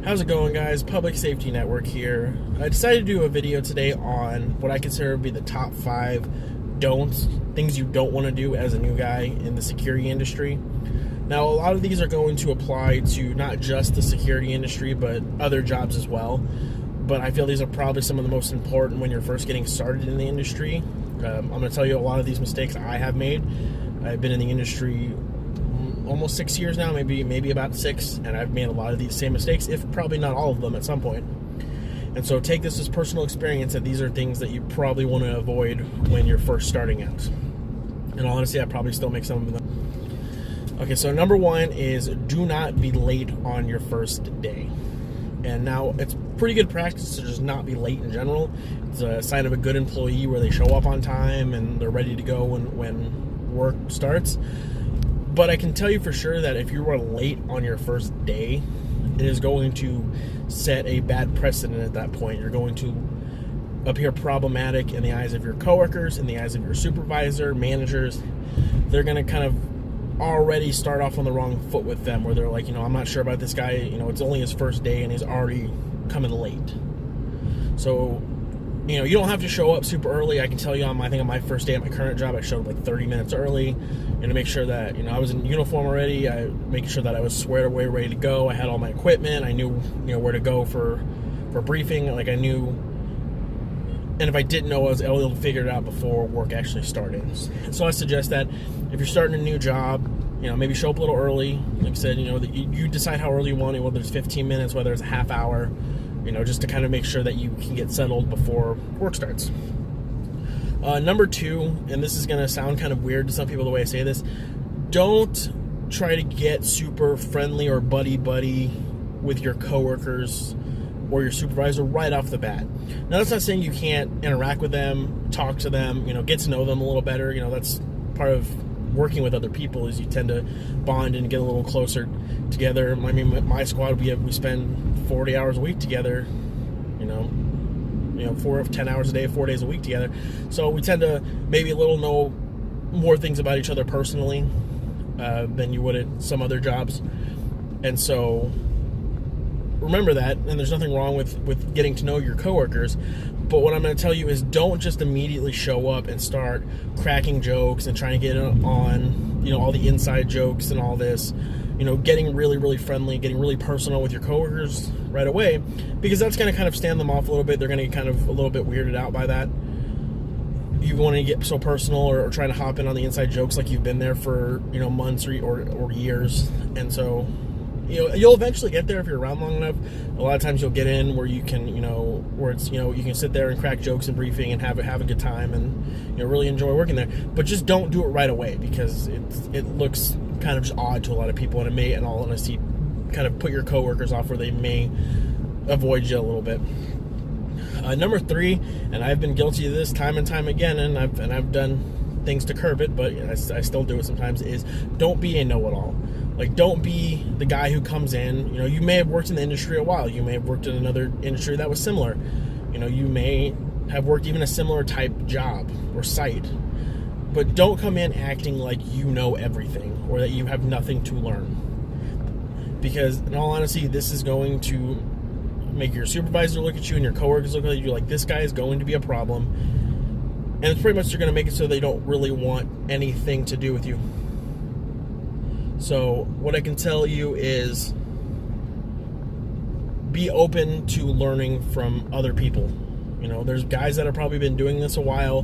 How's it going, guys? Public Safety Network here. I decided to do a video today on what I consider to be the top 5 don'ts, things you don't want to do as a new guy in the security industry. Now, a lot of these are going to apply to not just the security industry, but other jobs as well. But I feel these are probably some of the most important when you're first getting started in the industry. I'm going to tell you a lot of these mistakes I have made. I've been in the industry almost 6 years now, maybe about 6, and I've made a lot of these same mistakes, if probably not all of them at some point. And so take this as personal experience that these are things that you probably want to avoid when you're first starting out. And honestly, I probably still make some of them. Okay, so number 1 is do not be late on your first day. And now, it's pretty good practice to just not be late in general. It's a sign of a good employee where they show up on time and they're ready to go when work starts. But I can tell you for sure that if you are late on your first day, it is going to set a bad precedent at that point. You're going to appear problematic in the eyes of your coworkers, in the eyes of your supervisor, managers. They're going to kind of already start off on the wrong foot with them, where they're like, I'm not sure about this guy. It's only his first day and he's already coming late. So, you don't have to show up super early. I can tell you on my first day at my current job, I showed up like 30 minutes early, and to make sure that, I was in uniform already. I making sure that I was squared away, ready to go. I had all my equipment. I knew, where to go for briefing. Like I knew, and if I didn't know, I was able to figure it out before work actually started. So I suggest that if you're starting a new job, maybe show up a little early. Like I said, that you decide how early you want it, whether it's 15 minutes, whether it's a half hour, just to kind of make sure that you can get settled before work starts. Number 2, and this is going to sound kind of weird to some people the way I say this, don't try to get super friendly or buddy-buddy with your coworkers or your supervisor right off the bat. Now, that's not saying you can't interact with them, talk to them, get to know them a little better. That's part of working with other people, is you tend to bond and get a little closer together. I mean, my squad, we spend 40 hours a week together, 10 hours a day, 4 days a week together. So we tend to maybe know more things about each other personally than you would at some other jobs. And so remember that, and there's nothing wrong with getting to know your coworkers. But what I'm going to tell you is don't just immediately show up and start cracking jokes and trying to get on, all the inside jokes and all this. Getting really, really friendly, getting really personal with your coworkers right away, because that's going to kind of stand them off a little bit. They're going to get kind of a little bit weirded out by that. You want to get so personal or trying to hop in on the inside jokes like you've been there for, months or years. And so, you'll eventually get there if you're around long enough. A lot of times you'll get in where you can, where it's, you can sit there and crack jokes and briefing and have a good time and, really enjoy working there. But just don't do it right away, because it looks kind of just odd to a lot of people, and it may, in all honesty, kind of put your coworkers off, where they may avoid you a little bit. Number 3, and I've been guilty of this time and time again, and I've done things to curb it, but I still do it sometimes, is don't be a know-it-all. Like, don't be the guy who comes in. You may have worked in the industry a while. You may have worked in another industry that was similar. You may have worked even a similar type job or site. But don't come in acting like you know everything or that you have nothing to learn. Because, in all honesty, this is going to make your supervisor look at you and your coworkers look at you like, this guy is going to be a problem. And it's pretty much, you're going to make it so they don't really want anything to do with you. So what I can tell you is be open to learning from other people. There's guys that have probably been doing this a while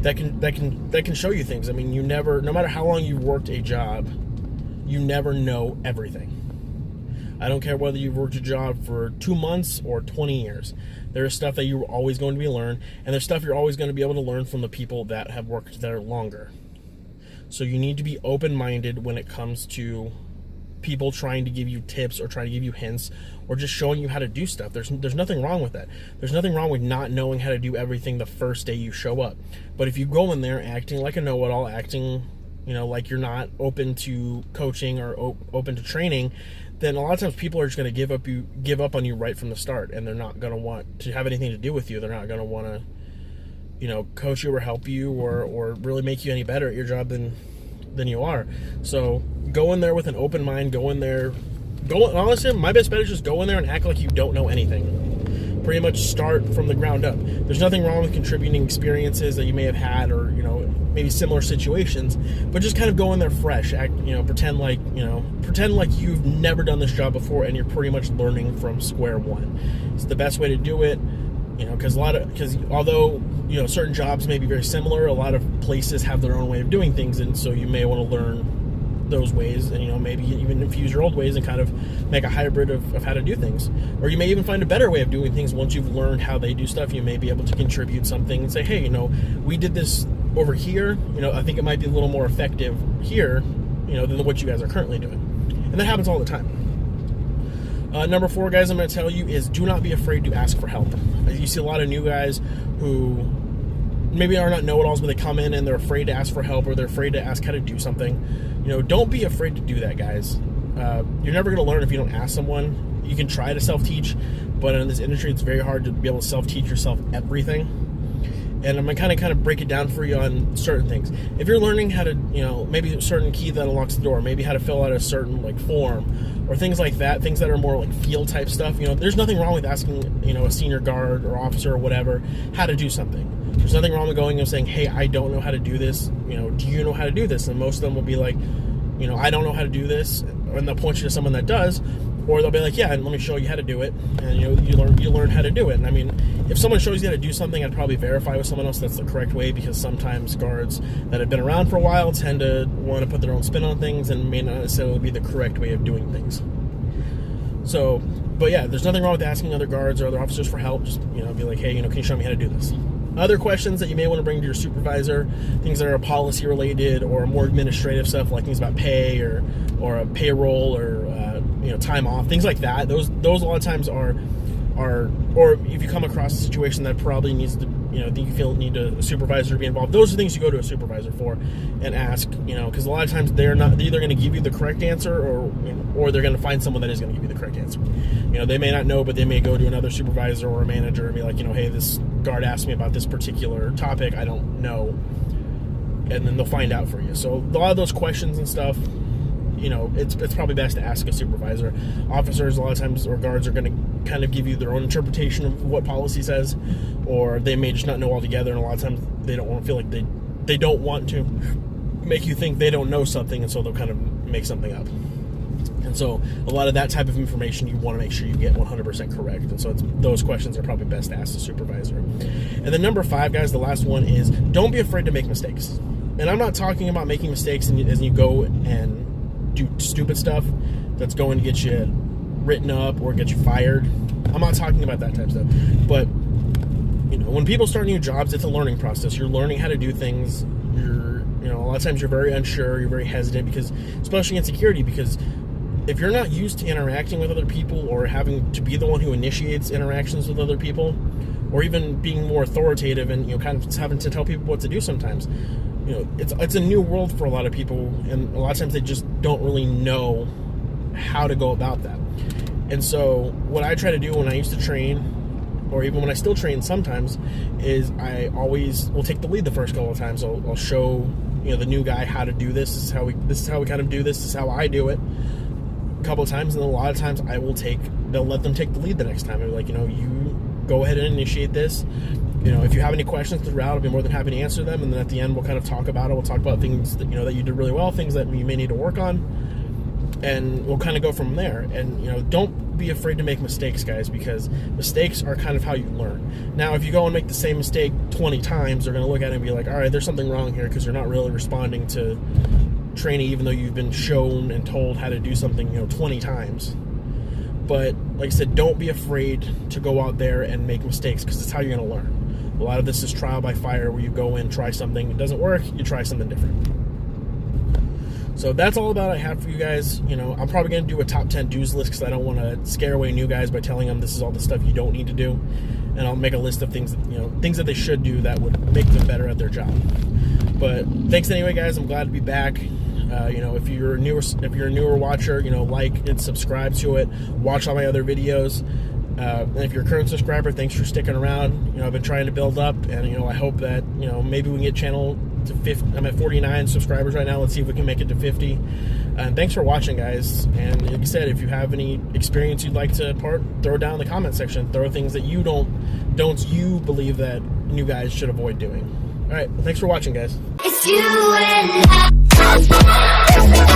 that can show you things. I mean, no matter how long you've worked a job, you never know everything. I don't care whether you've worked a job for 2 months or 20 years. There's stuff that you're always going to be learning, and there's stuff you're always going to be able to learn from the people that have worked there longer. So you need to be open-minded when it comes to people trying to give you tips or trying to give you hints or just showing you how to do stuff. There's nothing wrong with that. There's nothing wrong with not knowing how to do everything the first day you show up. But if you go in there acting like a know-it-all, acting, like you're not open to coaching or open to training, then a lot of times people are just going to give up on you right from the start, and they're not going to want to have anything to do with you. They're not going to want to coach you or help you or really make you any better at your job than you are. So go in there with an open mind, go in there honestly, my best bet is just go in there and act like you don't know anything. Pretty much start from the ground up. There's nothing wrong with contributing experiences that you may have had, or maybe similar situations, but just kind of go in there fresh. Pretend like you've never done this job before, and you're pretty much learning from square one. It's the best way to do it. Because although certain jobs may be very similar, a lot of places have their own way of doing things, and so you may want to learn those ways, and maybe even infuse your old ways and kind of make a hybrid of how to do things. Or you may even find a better way of doing things. Once you've learned how they do stuff, you may be able to contribute something and say, hey, we did this over here, I think it might be a little more effective here, than what you guys are currently doing. And that happens all the time. Number 4, guys, I'm going to tell you is do not be afraid to ask for help. You see a lot of new guys who maybe are not know-it-alls, but they come in and they're afraid to ask for help, or they're afraid to ask how to do something. Don't be afraid to do that, guys. You're never going to learn if you don't ask someone. You can try to self-teach, but in this industry, it's very hard to be able to self-teach yourself everything. And I'm going to kind of break it down for you on certain things. If you're learning how to, maybe a certain key that unlocks the door, maybe how to fill out a certain form, or things like that, things that are more field type stuff, there's nothing wrong with asking, a senior guard or officer or whatever how to do something. There's nothing wrong with going and saying, hey, I don't know how to do this. Do you know how to do this? And most of them will be like, I don't know how to do this. And they'll point you to someone that does. Or they'll be like, yeah, and let me show you how to do it. And you learn how to do it. And I mean, if someone shows you how to do something, I'd probably verify with someone else that's the correct way, because sometimes guards that have been around for a while tend to want to put their own spin on things and may not necessarily be the correct way of doing things. So, but yeah, there's nothing wrong with asking other guards or other officers for help. Just, be like, hey, can you show me how to do this? Other questions that you may want to bring to your supervisor, things that are policy related or more administrative stuff, like things about pay or a payroll or time off, things like that. Those a lot of times are, or if you come across a situation that probably needs to, that you feel need a supervisor to be involved, those are things you go to a supervisor for and ask, because a lot of times they're either going to give you the correct answer or they're going to find someone that is going to give you the correct answer. They may not know, but they may go to another supervisor or a manager and be like, hey, this guard asked me about this particular topic, I don't know, and then they'll find out for you. So a lot of those questions and stuff, it's probably best to ask a supervisor. Officers a lot of times, or guards, are going to kind of give you their own interpretation of what policy says, or they may just not know altogether, and a lot of times they don't want to feel like they don't want to make you think they don't know something, and so they'll kind of make something up. And so a lot of that type of information you want to make sure you get 100% correct. And so those questions are probably best to ask the supervisor. And then number 5, guys, the last one is don't be afraid to make mistakes. And I'm not talking about making mistakes as you go and do stupid stuff that's going to get you written up or get you fired. I'm not talking about that type of stuff. But, when people start new jobs, it's a learning process. You're learning how to do things. A lot of times you're very unsure, you're very hesitant, because, especially in security, because if you're not used to interacting with other people or having to be the one who initiates interactions with other people, or even being more authoritative and kind of having to tell people what to do sometimes, it's a new world for a lot of people, and a lot of times they just don't really know how to go about that. And so what I try to do when I used to train, or even when I still train sometimes, is I always will take the lead the first couple of times. I'll show the new guy how to do this. This is how we kind of do this. This is how I do it. A couple of times, and then a lot of times they'll let them take the lead the next time. They're like, you go ahead and initiate this. If you have any questions throughout, I'll be more than happy to answer them. And then at the end, we'll kind of talk about it. We'll talk about things that that you did really well, things that you may need to work on, and we'll kind of go from there. And don't be afraid to make mistakes, guys, because mistakes are kind of how you learn. Now, if you go and make the same mistake 20 times, they're going to look at it and be like, all right, there's something wrong here, because you're not really responding to training, even though you've been shown and told how to do something 20 times. But like I said, don't be afraid to go out there and make mistakes, because it's how you're going to learn. A lot of this is trial by fire, where you go in, try something, it doesn't work, you try something different. So that's all about I have for you guys. I'm probably going to do a top 10 do's list, because I don't want to scare away new guys by telling them this is all the stuff you don't need to do. And I'll make a list of things things that they should do that would make them better at their job. But thanks anyway, guys. I'm glad to be back. If you're a newer watcher, like and subscribe to it. Watch all my other videos. And if you're a current subscriber, thanks for sticking around. I've been trying to build up, and I hope that maybe we can get channel to 50. I'm at 49 subscribers right now. Let's see if we can make it to 50. And thanks for watching, guys. And like I said, if you have any experience you'd like to impart, throw it down in the comment section. Throw things that you you believe that new guys should avoid doing. All right, thanks for watching, guys. It's you and I.